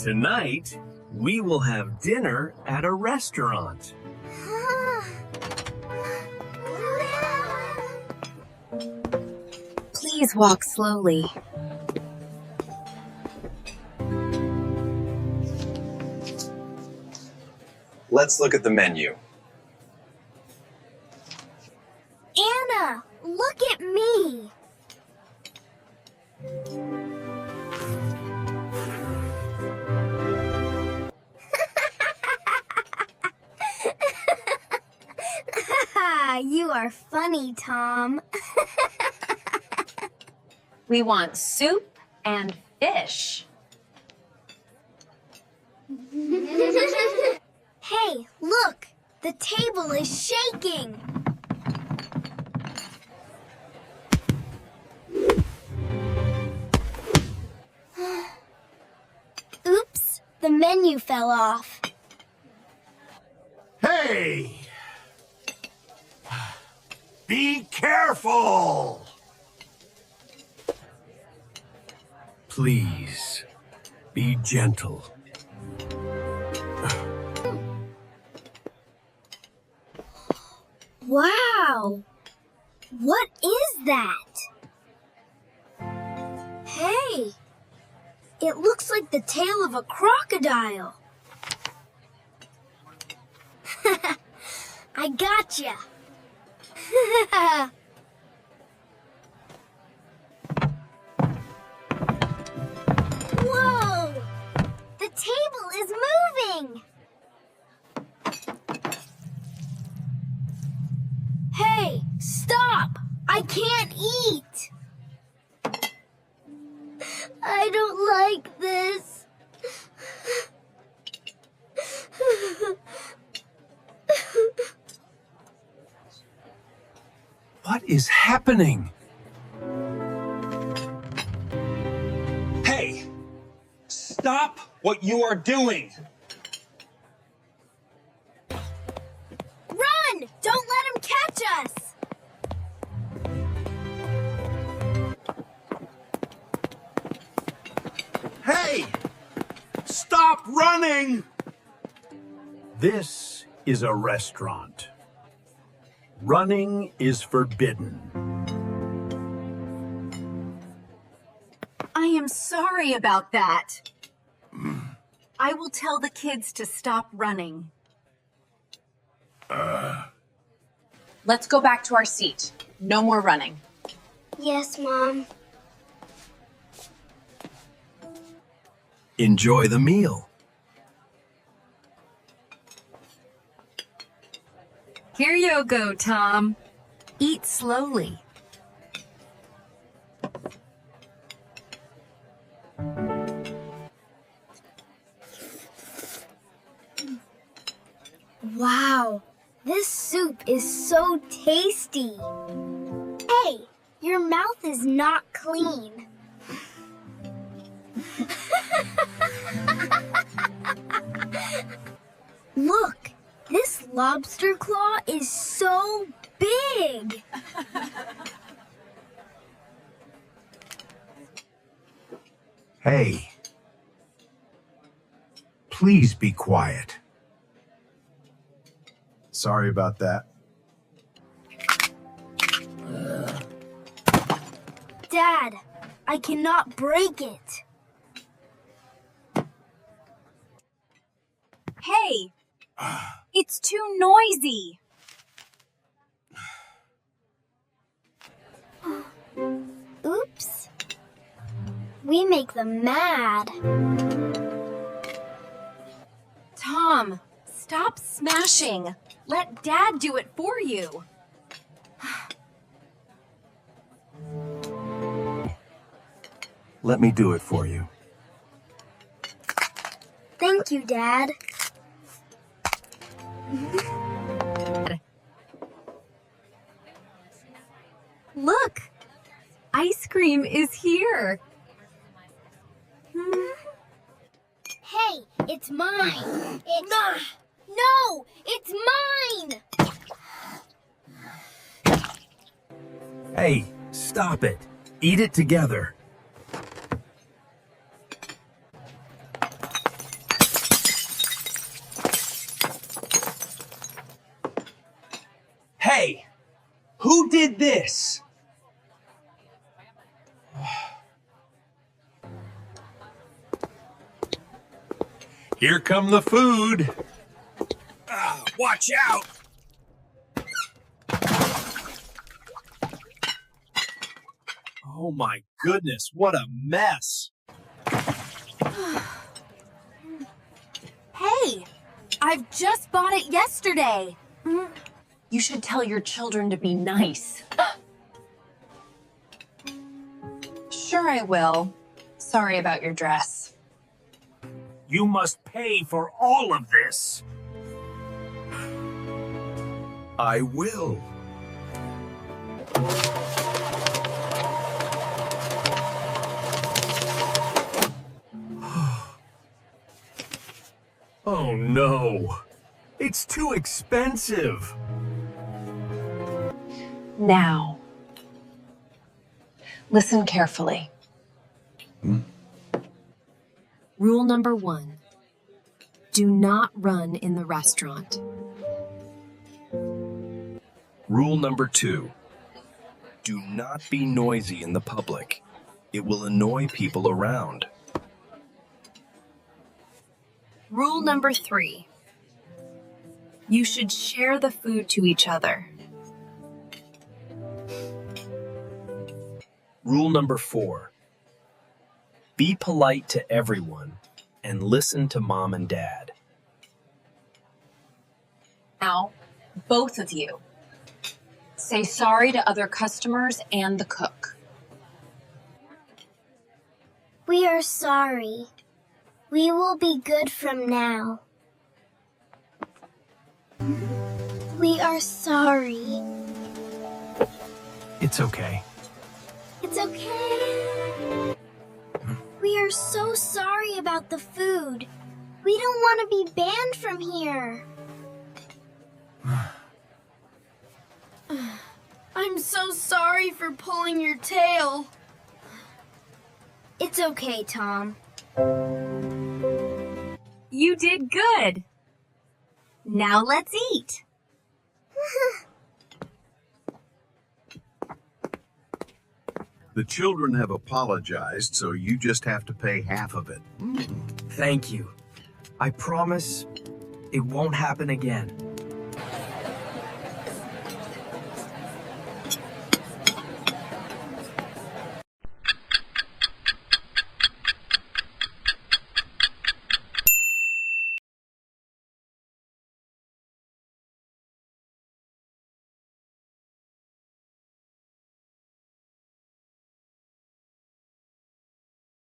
Tonight, we will have dinner at a restaurant. Please walk slowly. Let's look at the menu. Anna, look at me. You are funny, Tom. We want soup and fish. Hey, look! The table is shaking! Oops, the menu fell off. Hey! Be careful! Please, be gentle. Wow! What is that? Hey! It looks like the tail of a crocodile. I gotcha! Whoa! The table is moving! Hey, stop! I can't eat! I don't like this. What is happening? Hey! Stop what you are doing! Run! Don't let him catch us! Hey! Stop running! This is a restaurant. Running is forbidden. I am sorry about that. I will tell the kids to stop running. Let's go back to our seat. No more running. Yes, Mom. Enjoy the meal. Here you go, Tom. Eat slowly. Wow, this soup is so tasty. Hey, your mouth is not clean. Look, this lobster claw is so big. Hey. Please be quiet. Sorry about that. Dad, I cannot break it. Hey! It's too noisy. Oops. We make them mad. Tom, stop smashing. Let Dad do it for you. Let me do it for you. Thank you, Dad. Look! Ice cream is here. Hey, it's mine. No, it's mine. Hey, stop it. Eat it together. Who did this? Here come the food. Watch out! Oh my goodness, what a mess. Hey, I've just bought it yesterday. You should tell your children to be nice. Sure, I will. Sorry about your dress. You must pay for all of this. I will. Oh no. It's too expensive. Now, listen carefully. Rule number 1. Do not run in the restaurant. Rule number 2. Do not be noisy in the public. It will annoy people around. Rule number 3. You should share the food to each other. Rule number 4. Be polite to everyone and listen to mom and dad. Now, both of you, say sorry to other customers and the cook. We are sorry. We will be good from now. We are sorry. It's okay. It's okay. We are so sorry about the food. We don't want to be banned from here. I'm so sorry for pulling your tail. It's okay, Tom. You did good. Now let's eat. The children have apologized, so you just have to pay half of it. Thank you. I promise it won't happen again.